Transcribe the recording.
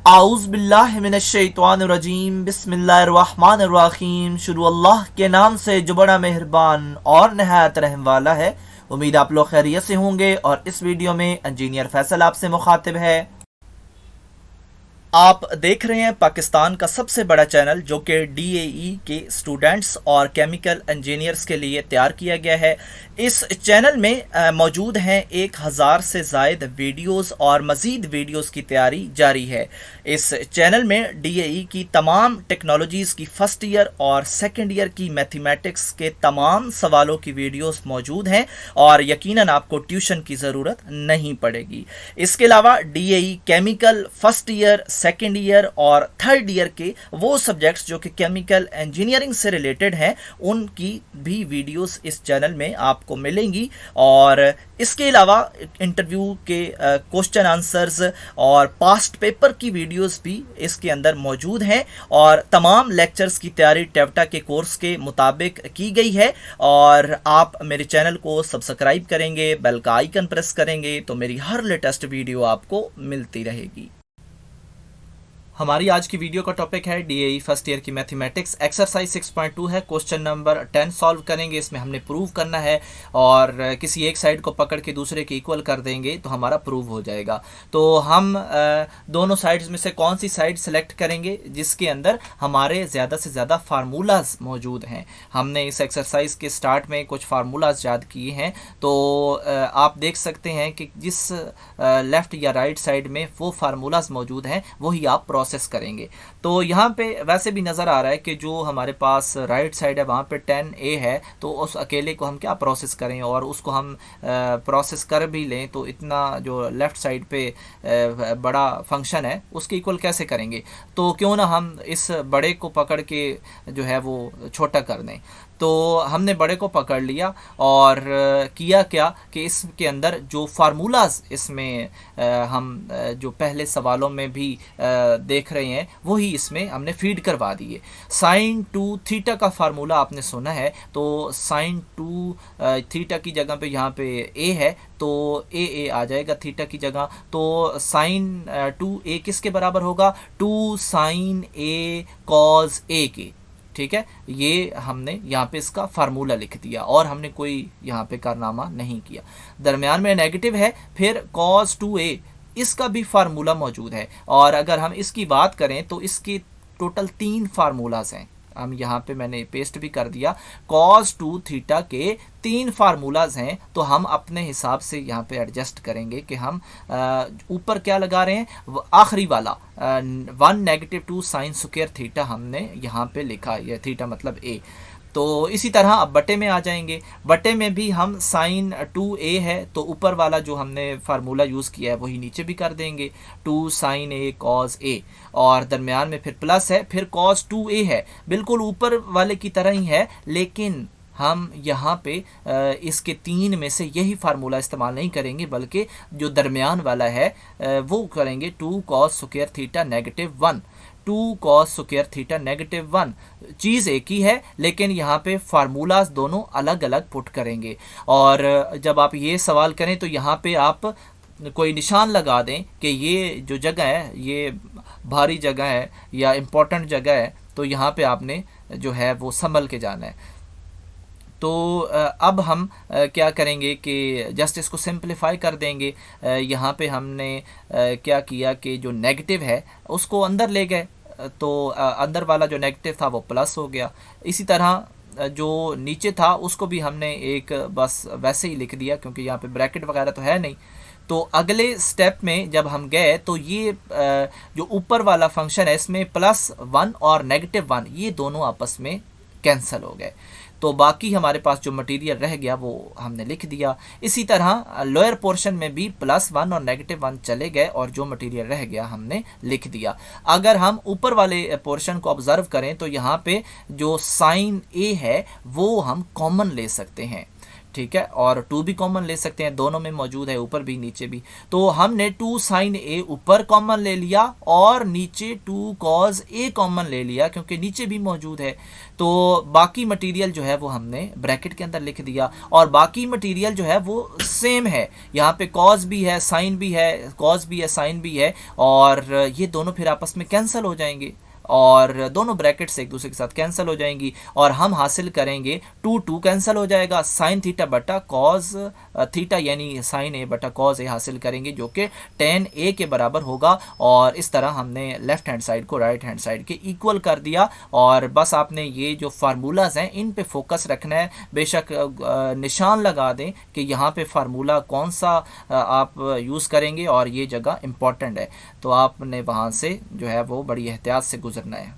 आऊज़ बिल्लाहि मिनश्शैतानिर्रजीम बिस्मिल्लाहिर्रहमानिर्रहीम। शुरू अल्लाह के नाम से जो बड़ा मेहरबान और नहायत रहम वाला है। उम्मीद आप लोग खैरियत से होंगे और इस वीडियो में इंजीनियर फैसल आपसे मुखातिब है। आप देख रहे हैं पाकिस्तान का सबसे बड़ा चैनल जो कि डीएई के स्टूडेंट्स और केमिकल इंजीनियर्स के लिए तैयार किया गया है। इस चैनल में मौजूद हैं 1000 से ज़ायद वीडियोस और मज़ीद वीडियोस की तैयारी जारी है। इस चैनल में डीएई की तमाम टेक्नोलॉजीज़ की फ़र्स्ट ईयर और सेकेंड ईयर की मैथमेटिक्स के तमाम सवालों की वीडियोस मौजूद हैं और यकीनन आपको ट्यूशन की ज़रूरत नहीं पड़ेगी। इसके अलावा DAE chemical first year, second year और थर्ड ईयर के वो सब्जेक्ट्स जो कि केमिकल इंजीनियरिंग से रिलेटेड हैं उनकी भी वीडियोस इस चैनल में आपको मिलेंगी। और इसके अलावा इंटरव्यू के क्वेश्चन आंसर्स और पास्ट पेपर की वीडियोस भी इसके अंदर मौजूद हैं और तमाम लेक्चर्स की तैयारी टेवटा के कोर्स के मुताबिक की गई है। और आप मेरे चैनल को सब्सक्राइब करेंगे, बेल का आइकन प्रेस करेंगे तो मेरी हर लेटेस्ट वीडियो आपको मिलती रहेगी। हमारी आज की वीडियो का टॉपिक है डीएई फर्स्ट ईयर की मैथमेटिक्स। एक्सरसाइज 6.2 है, क्वेश्चन नंबर 10 सॉल्व करेंगे। इसमें हमने प्रूव करना है और किसी एक साइड को पकड़ के दूसरे के इक्वल कर देंगे तो हमारा प्रूव हो जाएगा। तो हम दोनों साइड्स में से कौन सी साइड सेलेक्ट करेंगे जिसके अंदर हमारे ज़्यादा से ज़्यादा फार्मूलाज मौजूद हैं। हमने इस एक्सरसाइज के स्टार्ट में कुछ फार्मूलाज याद किए हैं, तो आप देख सकते हैं कि जिस लेफ़्ट या राइट साइड में वो फार्मूलाज मौजूद हैं वही आप प्रोसेस करेंगे। तो यहाँ पे वैसे भी नज़र आ रहा है कि जो हमारे पास राइट साइड है वहाँ पे 10a है, तो उस अकेले को हम क्या प्रोसेस करें और उसको हम प्रोसेस कर भी लें तो इतना जो लेफ़्ट साइड पे बड़ा फंक्शन है उसके इक्वल कैसे करेंगे। तो क्यों ना हम इस बड़े को पकड़ के जो है वो छोटा कर दें। तो हमने बड़े को पकड़ लिया और किया क्या कि इसके अंदर जो फार्मूलाज इसमें हम जो पहले सवालों में भी देख रहे हैं वही इसमें हमने फीड करवा दिए। साइन 2 थीटा का फार्मूला आपने सुना है, तो साइन 2 थीटा की जगह पे यहाँ पे ए है तो ए आ जाएगा थीटा की जगह। तो साइन 2a किसके बराबर होगा? 2 साइन a कॉज a के। ठीक है, ये हमने यहाँ पे इसका फार्मूला लिख दिया और हमने कोई यहाँ पे कारनामा नहीं किया। दरमियान में नेगेटिव है, फिर cos 2a इसका भी फार्मूला मौजूद है। और अगर हम इसकी बात करें तो इसके टोटल 3 फार्मूलाज हैं। हम यहाँ पे मैंने पेस्ट भी कर दिया। cos 2 थीटा के 3 फार्मूलाज हैं, तो हम अपने हिसाब से यहाँ पे एडजस्ट करेंगे कि हम ऊपर क्या लगा रहे हैं, आखिरी वाला 1 नेगेटिव 2 साइन स्क्वायर थीटा हमने यहाँ पे लिखा, यह थीटा मतलब a। तो इसी तरह अब बटे में आ जाएंगे। बटे में भी हम साइन 2a है तो ऊपर वाला जो हमने फार्मूला यूज़ किया है वही नीचे भी कर देंगे, 2 साइन a कॉस a। और दरमियान में फिर प्लस है, फिर cos 2a है, बिल्कुल ऊपर वाले की तरह ही है, लेकिन हम यहाँ पे इसके 3 में से यही फार्मूला इस्तेमाल नहीं करेंगे बल्कि जो दरमियान वाला है वो करेंगे 2 cos square theta negative 1। 2 cos square theta negative 1 चीज़ एक ही है, लेकिन यहाँ पे फार्मूलाज दोनों अलग अलग पुट करेंगे। और जब आप ये सवाल करें तो यहाँ पे आप कोई निशान लगा दें कि ये जो जगह है ये भारी जगह है या इम्पोर्टेंट जगह है, तो यहाँ पे आपने जो है वो संभल के जाना है। तो अब हम क्या करेंगे कि जस्ट इसको सिंप्लीफाई कर देंगे। यहाँ पे हमने क्या किया कि जो नेगेटिव है उसको अंदर ले गए, तो अंदर वाला जो नेगेटिव था वो प्लस हो गया। इसी तरह जो नीचे था उसको भी हमने एक बस वैसे ही लिख दिया क्योंकि यहाँ पे ब्रैकेट वगैरह तो है नहीं। तो अगले स्टेप में जब हम गए तो ये जो ऊपर वाला फंक्शन है इसमें +1 और -1 ये दोनों आपस में कैंसिल हो गए, तो बाकी हमारे पास जो मटेरियल रह गया वो हमने लिख दिया। इसी तरह लोअर पोर्शन में भी +1 और -1 चले गए और जो मटेरियल रह गया हमने लिख दिया। अगर हम ऊपर वाले पोर्शन को ऑब्जर्व करें तो यहाँ पे जो साइन a है वो हम कॉमन ले सकते हैं। ठीक है, और 2 भी कॉमन ले सकते हैं, दोनों में मौजूद है, ऊपर भी नीचे भी। तो हमने 2 साइन ए ऊपर कॉमन ले लिया और नीचे 2 कॉज ए कॉमन ले लिया क्योंकि नीचे भी मौजूद है। तो बाकी मटेरियल जो है वो हमने ब्रैकेट के अंदर लिख दिया और बाकी मटेरियल जो है वो सेम है। यहाँ पे कॉज भी है, साइन भी है, कॉज भी है, साइन भी है, और ये दोनों फिर आपस में कैंसिल हो जाएंगे और दोनों ब्रैकेट से एक दूसरे के साथ कैंसिल हो जाएंगी और हम हासिल करेंगे 2 कैंसिल हो जाएगा, साइन थीटा बटा कॉज थीटा यानी साइन ए बटा कॉज ए हासिल करेंगे जो कि tan ए के बराबर होगा। और इस तरह हमने लेफ्ट हैंड साइड को राइट हैंड साइड के इक्वल कर दिया। और बस आपने ये जो फार्मूलाज हैं इन पे फोकस रखना है, बेशक निशान लगा दें कि यहाँ पे फार्मूला कौन सा आप यूज़ करेंगे और ये जगह इम्पॉर्टेंट है, तो आपने वहाँ से जो है वो बड़ी एहतियात से गुजरना है।